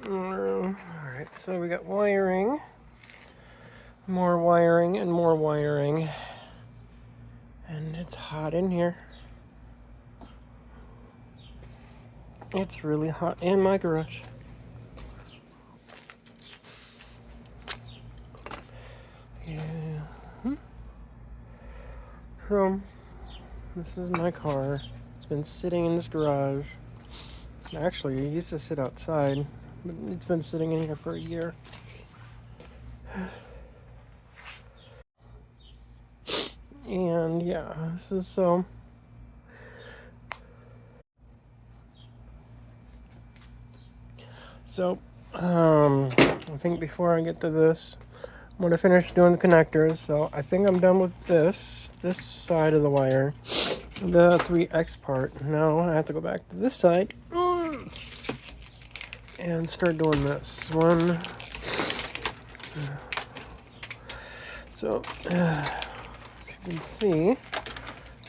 Alright, so we got wiring, more wiring, and more wiring. And it's hot in here. It's really hot in my garage. Yeah. So, this is my car. It's been sitting in this garage. Actually, it used to sit outside, but it's been sitting in here for a year. And yeah, this is so. I think before I get to this, I'm gonna finish doing the connectors. So I think I'm done with this side of the wire, the 3X part. Now I have to go back to this side and start doing this one. So as you can see,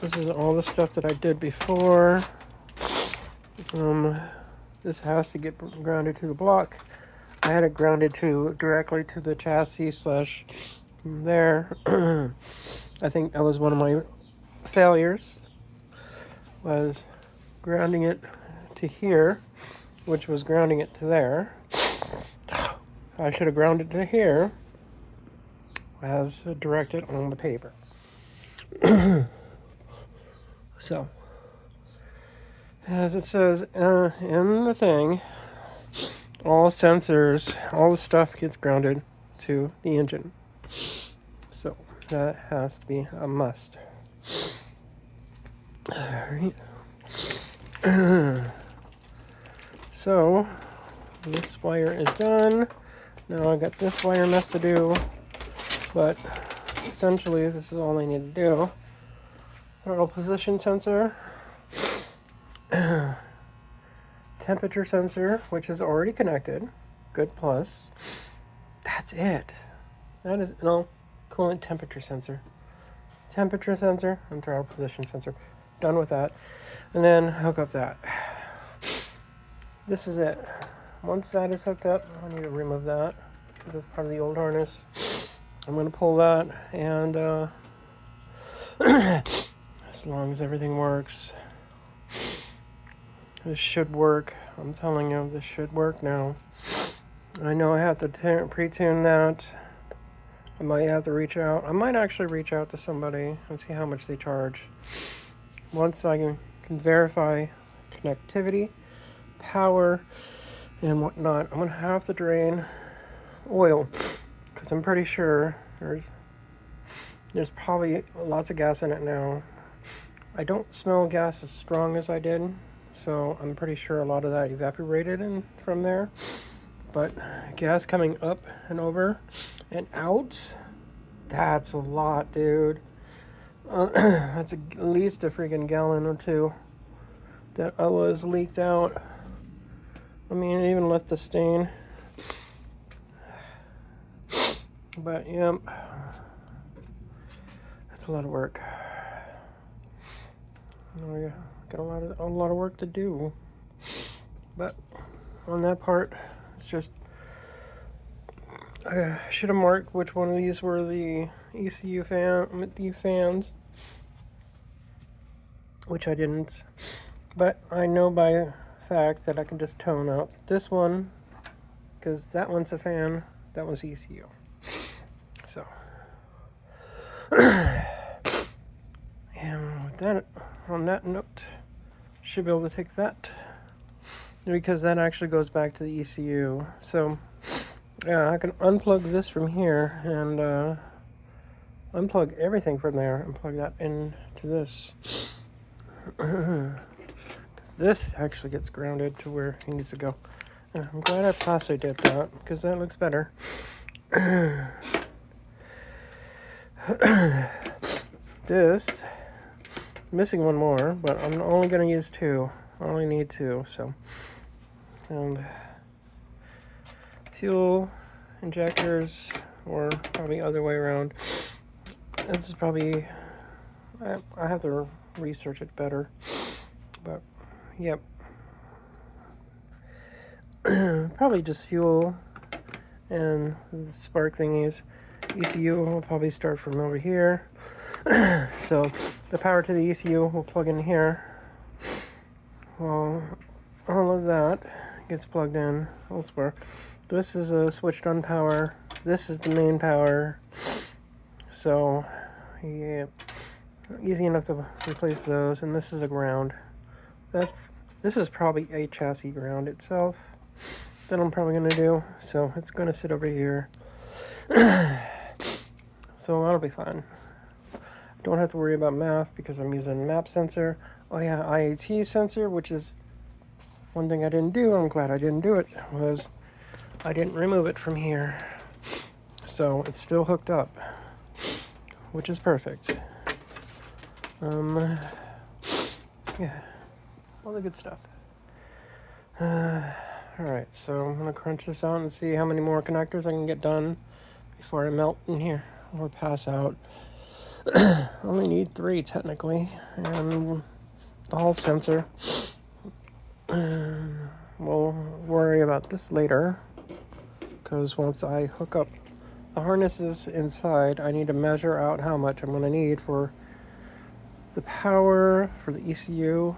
this is all the stuff that I did before. This has to get grounded to the block. I had it grounded directly to the chassis slash there. I think that was one of my failures, was grounding it to here, which was grounding it to there. I should have grounded to here as directed on the paper. So, as it says in the thing, all sensors, all the stuff gets grounded to the engine. So that has to be a must. Alright. So this wire is done. Now I got this wire mess to do, but essentially this is all I need to do. Throttle position sensor, temperature sensor, which is already connected, good plus. That's it. That is, no, coolant temperature sensor. Temperature sensor and throttle position sensor. Done with that. And then hook up that. This is it. Once that is hooked up, I need to remove that. That's part of the old harness. I'm going to pull that, and as long as everything works, this should work. I'm telling you, this should work now. I know I have to pre-tune that. I might have to reach out. I might actually reach out to somebody and see how much they charge. Once I can verify connectivity, power, and whatnot, I'm going to have to drain oil, because I'm pretty sure there's probably lots of gas in it now. I don't smell gas as strong as I did, so I'm pretty sure a lot of that evaporated from there. But gas coming up and over and out, that's a lot, dude. That's at least a freaking gallon or two that was leaked out. I mean, it even left the stain. But yeah, that's a lot of work. We got a lot of work to do. But on that part, it's just, I should have marked which one of these were the ECU fans, which I didn't. But I know by fact that I can just tone out this one, because that one's a fan, that one's ECU. So, and with that, on that note, should be able to take that, because that actually goes back to the ECU. So yeah, I can unplug this from here and unplug everything from there and plug that into this. This actually gets grounded to where it needs to go. And I'm glad I possibly did that, because that looks better. This, missing one more, but I'm only going to use two. I only need two, so. And fuel injectors, or probably other way around. This is probably, I have to research it better, but yep. probably just fuel and the spark thingies. ECU will probably start from over here. So the power to the ECU will plug in here. Well, all of that gets plugged in elsewhere. This is a switched on power. This is the main power. So, yeah, easy enough to replace those. And this is a ground. This is probably a chassis ground itself that I'm probably going to do. So it's going to sit over here. So that'll be fine. Don't have to worry about math because I'm using map sensor. Oh yeah, IAT sensor, which is one thing I didn't do. I'm glad I didn't do it, was I didn't remove it from here. So it's still hooked up, which is perfect. Yeah, all the good stuff. Alright, so I'm gonna crunch this out and see how many more connectors I can get done before I melt in here or pass out. Only need 3 technically, and the Hall sensor. We'll worry about this later, because once I hook up the harnesses inside, I need to measure out how much I'm going to need for the power for the ECU.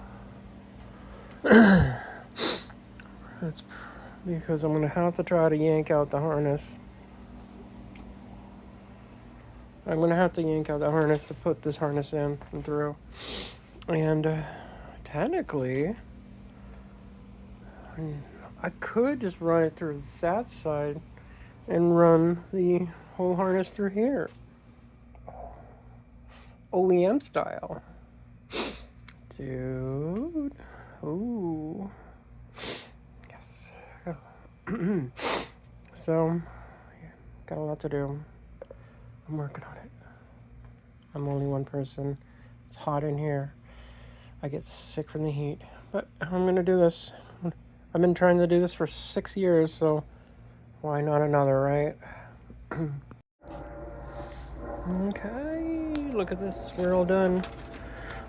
That's because I'm going to have to try to yank out the harness. I'm going to have to yank out the harness to put this harness in and through. And technically, I could just run it through that side and run the whole harness through here. OEM style. Dude. Ooh. Yes. So, yeah, got a lot to do. I'm working on it. I'm only one person. It's hot in here. I get sick from the heat. But I'm going to do this. I've been trying to do this for 6 years, so why not another, right? Okay, look at this. We're all done.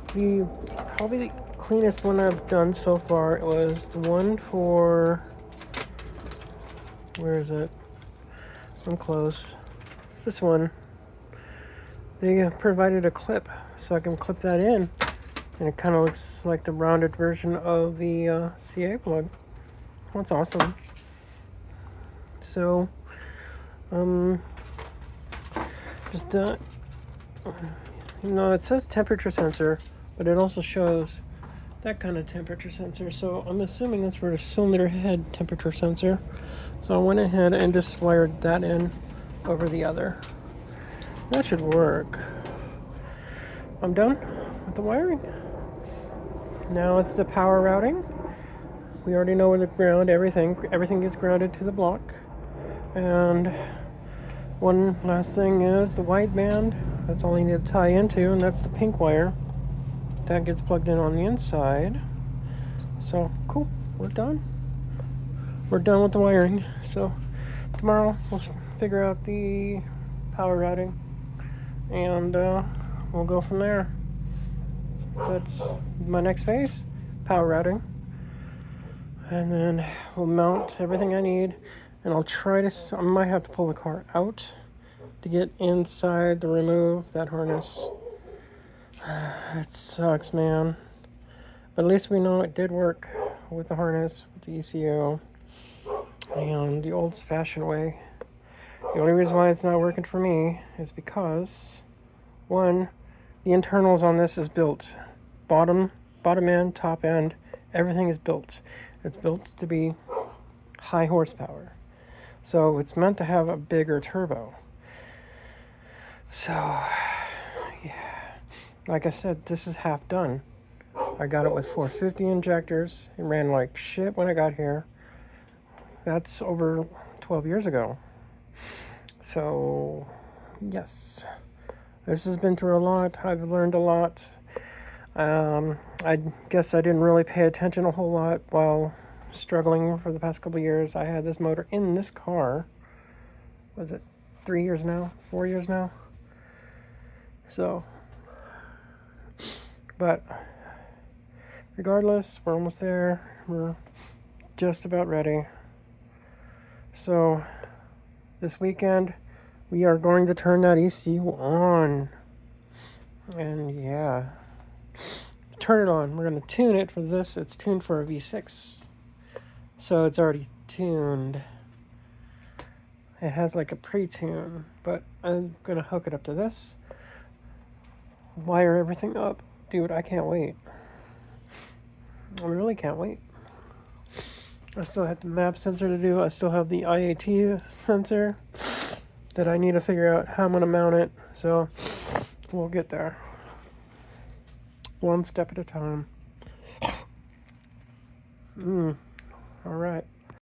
Probably the cleanest one I've done so far. It was the one for... Where is it? I'm close. This one. They provided a clip, so I can clip that in. And it kind of looks like the rounded version of the CA plug. That's awesome. So, just it says temperature sensor, but it also shows that kind of temperature sensor. So I'm assuming that's for the cylinder head temperature sensor. So I went ahead and just wired that in over the other. That should work. I'm done with the wiring. Now it's the power routing. We already know where the ground, everything gets grounded to the block. And one last thing is the wideband. That's all I need to tie into, and that's the pink wire. That gets plugged in on the inside. So, cool. We're done. We're done with the wiring. So, tomorrow we'll figure out the power routing, and we'll go from there. That's my next phase, power routing. And then we'll mount everything I need, and I'll try to, I might have to pull the car out to get inside to remove that harness. It sucks, man. But at least we know it did work with the harness, with the ECU, and the old-fashioned way. The only reason why it's not working for me is because, one, the internals on this is built. Bottom end, top end, everything is built. It's built to be high horsepower. So it's meant to have a bigger turbo. So, yeah. Like I said, this is half done. I got it with 450 injectors. It ran like shit when I got here. That's over 12 years ago. So, yes. This has been through a lot. I've learned a lot. I guess I didn't really pay attention a whole lot while struggling for the past couple of years. I had this motor in this car. Was it 3 years now? 4 years now? So, but regardless, we're almost there. We're just about ready. So this weekend we are going to turn that ECU on. And yeah, turn it on. We're going to tune it for this. It's tuned for a V6. So it's already tuned. It has like a pre-tune, but I'm going to hook it up to this. Wire everything up. Dude, I can't wait. I really can't wait. I still have the map sensor to do. I still have the IAT sensor that I need to figure out how I'm going to mount it. So we'll get there. One step at a time. All right.